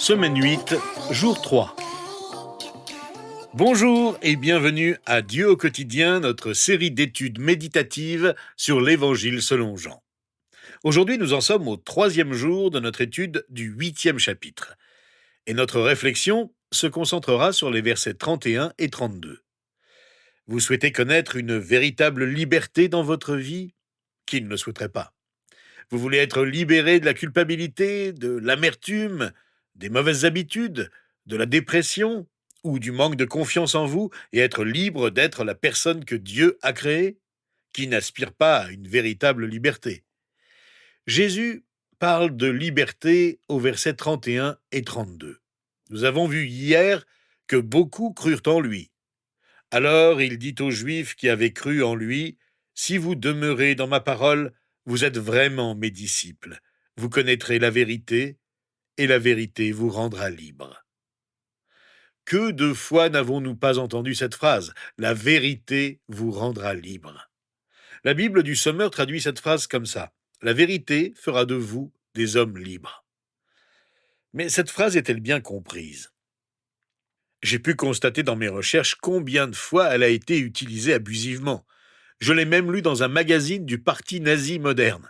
Semaine 8, jour 3. Bonjour et bienvenue à Dieu au quotidien, notre série d'études méditatives sur l'Évangile selon Jean. Aujourd'hui, nous en sommes au 3e jour de notre étude du 8e chapitre. Et notre réflexion se concentrera sur les versets 31 et 32. Vous souhaitez connaître une véritable liberté dans votre vie? Qui ne le souhaiterait pas? Vous voulez être libéré de la culpabilité, de l'amertume, des mauvaises habitudes, de la dépression ou du manque de confiance en vous et être libre d'être la personne que Dieu a créée, qui n'aspire pas à une véritable liberté. Jésus parle de liberté aux versets 31 et 32. Nous avons vu hier que beaucoup crurent en lui. Alors il dit aux Juifs qui avaient cru en lui, « Si vous demeurez dans ma parole, vous êtes vraiment mes disciples. Vous connaîtrez la vérité, et la vérité vous rendra libre. » Que de fois n'avons-nous pas entendu cette phrase, « La vérité vous rendra libre ». La Bible du Sommeur traduit cette phrase comme ça, « La vérité fera de vous des hommes libres ». Mais cette phrase est-elle bien comprise? J'ai pu constater dans mes recherches combien de fois elle a été utilisée abusivement. Je l'ai même lu dans un magazine du parti nazi moderne.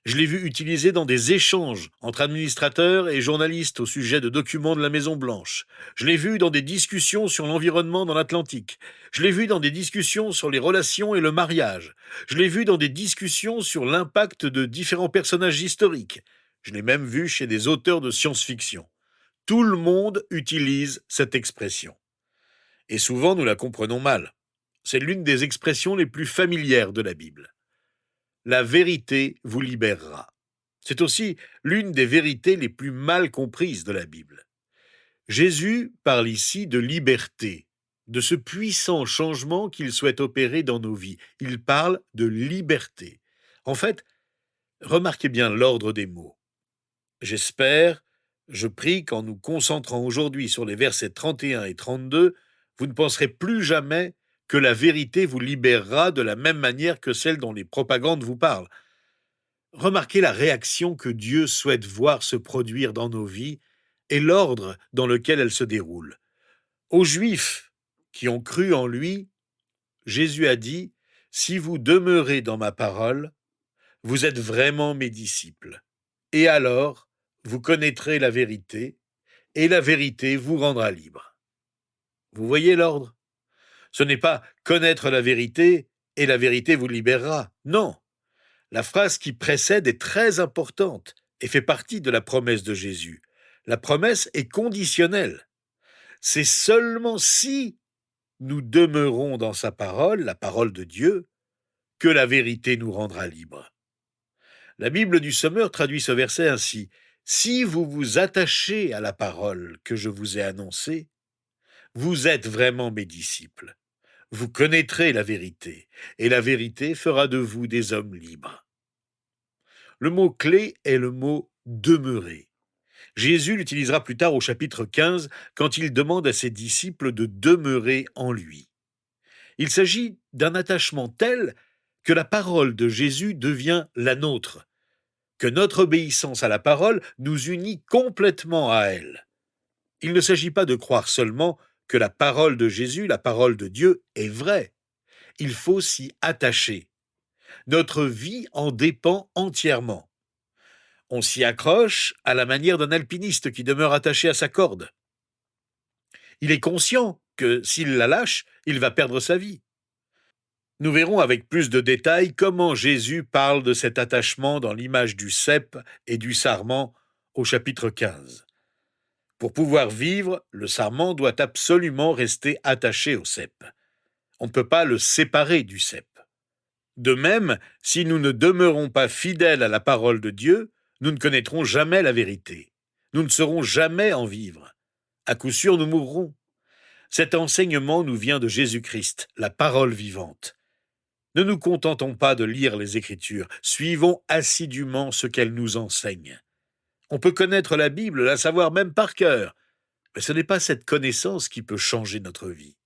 Je l'ai vu utilisé dans des échanges entre administrateurs et journalistes au sujet de documents de la Maison-Blanche. Je l'ai vu dans des discussions sur l'environnement dans l'Atlantique. Je l'ai vu dans des discussions sur les relations et le mariage. Je l'ai vu dans des discussions sur l'impact de différents personnages historiques. Je l'ai même vu chez des auteurs de science-fiction. Tout le monde utilise cette expression. Et souvent, nous la comprenons mal. C'est l'une des expressions les plus familières de la Bible. La vérité vous libérera. C'est aussi l'une des vérités les plus mal comprises de la Bible. Jésus parle ici de liberté, de ce puissant changement qu'il souhaite opérer dans nos vies. Il parle de liberté. En fait, remarquez bien l'ordre des mots. J'espère, je prie qu'en nous concentrant aujourd'hui sur les versets 31 et 32, vous ne penserez plus jamais que la vérité vous libérera de la même manière que celle dont les propagandes vous parlent. Remarquez la réaction que Dieu souhaite voir se produire dans nos vies et l'ordre dans lequel elle se déroule. Aux Juifs qui ont cru en lui, Jésus a dit « Si vous demeurez dans ma parole, vous êtes vraiment mes disciples. Et alors, vous connaîtrez la vérité, et la vérité vous rendra libre. » Vous voyez l'ordre? Ce n'est pas « connaître la vérité, et la vérité vous libérera ». Non. La phrase qui précède est très importante et fait partie de la promesse de Jésus. La promesse est conditionnelle. C'est seulement si nous demeurons dans sa parole, la parole de Dieu, que la vérité nous rendra libres. La Bible du Sommeur traduit ce verset ainsi. « Si vous vous attachez à la parole que je vous ai annoncée, vous êtes vraiment mes disciples. Vous connaîtrez la vérité, et la vérité fera de vous des hommes libres. » Le mot clé est le mot « demeurer ». Jésus l'utilisera plus tard au chapitre 15 quand il demande à ses disciples de demeurer en lui. Il s'agit d'un attachement tel que la parole de Jésus devient la nôtre, que notre obéissance à la parole nous unit complètement à elle. Il ne s'agit pas de croire seulement que la parole de Jésus, la parole de Dieu, est vraie. Il faut s'y attacher. Notre vie en dépend entièrement. On s'y accroche à la manière d'un alpiniste qui demeure attaché à sa corde. Il est conscient que s'il la lâche, il va perdre sa vie. Nous verrons avec plus de détails comment Jésus parle de cet attachement dans l'image du cep et du sarment au chapitre 15. Pour pouvoir vivre, le sarment doit absolument rester attaché au cep. On ne peut pas le séparer du cep. De même, si nous ne demeurons pas fidèles à la parole de Dieu, nous ne connaîtrons jamais la vérité. Nous ne saurons jamais en vivre. À coup sûr, nous mourrons. Cet enseignement nous vient de Jésus-Christ, la parole vivante. Ne nous contentons pas de lire les Écritures, suivons assidûment ce qu'elles nous enseignent. On peut connaître la Bible, la savoir même par cœur, mais ce n'est pas cette connaissance qui peut changer notre vie.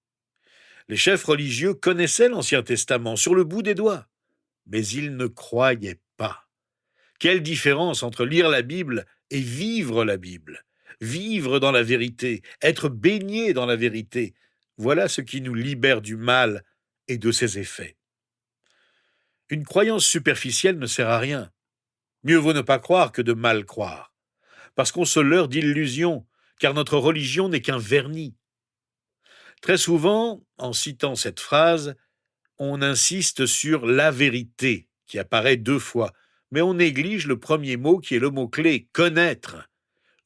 Les chefs religieux connaissaient l'Ancien Testament sur le bout des doigts, mais ils ne croyaient pas. Quelle différence entre lire la Bible et vivre la Bible! vivre dans la vérité, être baigné dans la vérité. Voilà ce qui nous libère du mal et de ses effets. Une croyance superficielle ne sert à rien. Mieux vaut ne pas croire que de mal croire, parce qu'on se leurre d'illusions, car notre religion n'est qu'un vernis. Très souvent, en citant cette phrase, on insiste sur la vérité, qui apparaît 2 fois, mais on néglige le premier mot qui est le mot-clé, connaître.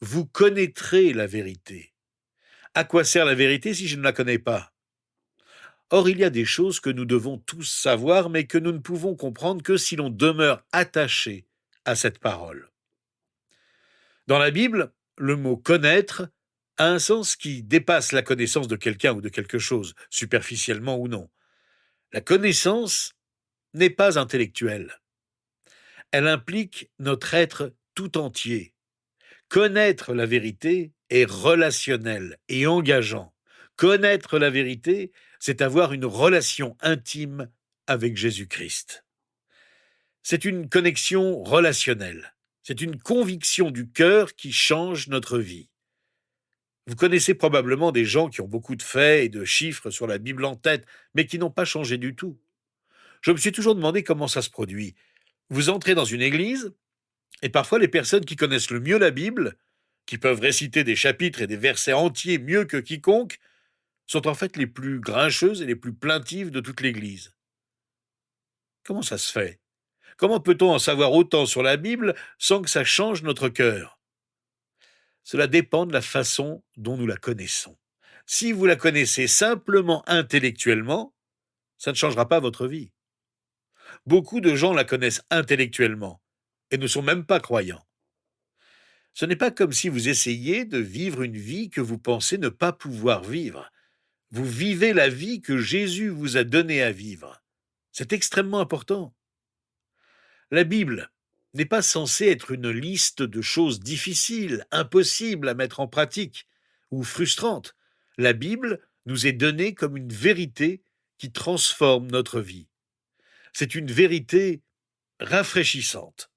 Vous connaîtrez la vérité. À quoi sert la vérité si je ne la connais pas? Or, il y a des choses que nous devons tous savoir, mais que nous ne pouvons comprendre que si l'on demeure attaché à cette parole. Dans la Bible, le mot connaître a un sens qui dépasse la connaissance de quelqu'un ou de quelque chose, superficiellement ou non. La connaissance n'est pas intellectuelle. Elle implique notre être tout entier. Connaître la vérité est relationnel et engageant. Connaître la vérité, c'est avoir une relation intime avec Jésus-Christ. C'est une connexion relationnelle. C'est une conviction du cœur qui change notre vie. Vous connaissez probablement des gens qui ont beaucoup de faits et de chiffres sur la Bible en tête, mais qui n'ont pas changé du tout. Je me suis toujours demandé comment ça se produit. Vous entrez dans une église, et parfois les personnes qui connaissent le mieux la Bible, qui peuvent réciter des chapitres et des versets entiers mieux que quiconque, sont en fait les plus grincheuses et les plus plaintives de toute l'Église. Comment ça se fait? Comment peut-on en savoir autant sur la Bible sans que ça change notre cœur? Cela dépend de la façon dont nous la connaissons. Si vous la connaissez simplement intellectuellement, ça ne changera pas votre vie. Beaucoup de gens la connaissent intellectuellement et ne sont même pas croyants. Ce n'est pas comme si vous essayiez de vivre une vie que vous pensez ne pas pouvoir vivre. Vous vivez la vie que Jésus vous a donnée à vivre. C'est extrêmement important. La Bible n'est pas censée être une liste de choses difficiles, impossibles à mettre en pratique ou frustrantes. La Bible nous est donnée comme une vérité qui transforme notre vie. C'est une vérité rafraîchissante.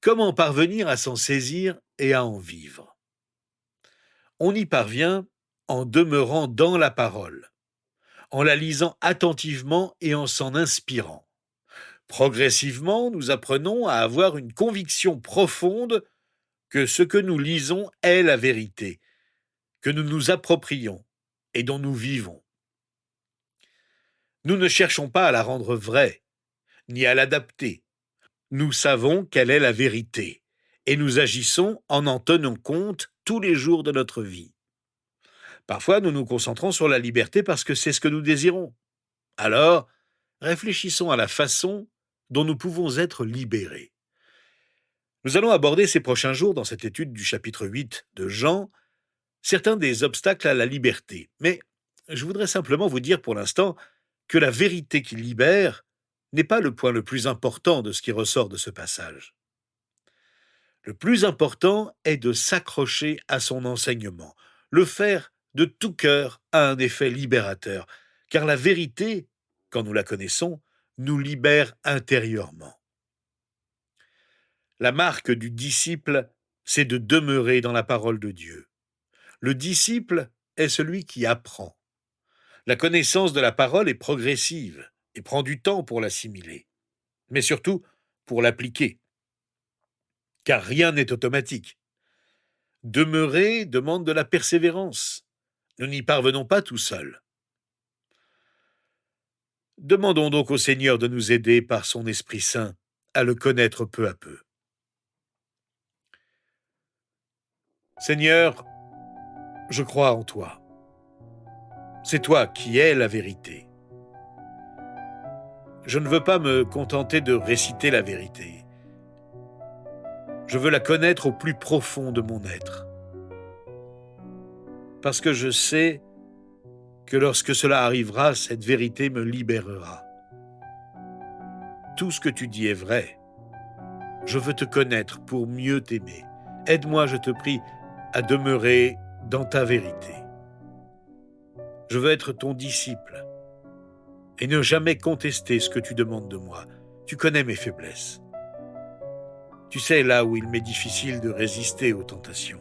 Comment parvenir à s'en saisir et à en vivre? On y parvient en demeurant dans la parole, en la lisant attentivement et en s'en inspirant. Progressivement, nous apprenons à avoir une conviction profonde que ce que nous lisons est la vérité, que nous nous approprions et dont nous vivons. Nous ne cherchons pas à la rendre vraie, ni à l'adapter. Nous savons quelle est la vérité, et nous agissons en tenant compte tous les jours de notre vie. Parfois, nous nous concentrons sur la liberté parce que c'est ce que nous désirons. Alors, réfléchissons à la façon dont nous pouvons être libérés. Nous allons aborder ces prochains jours, dans cette étude du chapitre 8 de Jean, certains des obstacles à la liberté. Mais je voudrais simplement vous dire pour l'instant que la vérité qui libère n'est pas le point le plus important de ce qui ressort de ce passage. Le plus important est de s'accrocher à son enseignement. Le faire de tout cœur a un effet libérateur, car la vérité, quand nous la connaissons, nous libère intérieurement. La marque du disciple, c'est de demeurer dans la parole de Dieu. Le disciple est celui qui apprend. La connaissance de la parole est progressive et prend du temps pour l'assimiler, mais surtout pour l'appliquer, car rien n'est automatique. Demeurer demande de la persévérance. Nous n'y parvenons pas tout seuls. Demandons donc au Seigneur de nous aider par son Esprit Saint à le connaître peu à peu. Seigneur, je crois en toi. C'est toi qui es la vérité. Je ne veux pas me contenter de réciter la vérité. Je veux la connaître au plus profond de mon être. Parce que je sais que lorsque cela arrivera, cette vérité me libérera. Tout ce que tu dis est vrai. Je veux te connaître pour mieux t'aimer. Aide-moi, je te prie, à demeurer dans ta vérité. Je veux être ton disciple et ne jamais contester ce que tu demandes de moi. Tu connais mes faiblesses. Tu sais, là où il m'est difficile de résister aux tentations.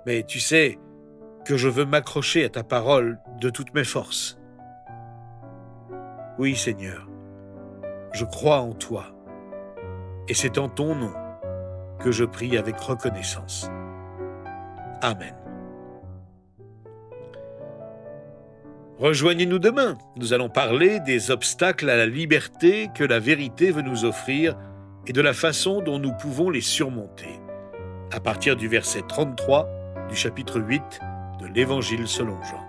Mais tu sais que je veux m'accrocher à ta parole de toutes mes forces. Oui, Seigneur, je crois en toi, et c'est en ton nom que je prie avec reconnaissance. Amen. Rejoignez-nous demain. Nous allons parler des obstacles à la liberté que la vérité veut nous offrir et de la façon dont nous pouvons les surmonter. À partir du verset 33 du chapitre 8 de l'Évangile selon Jean.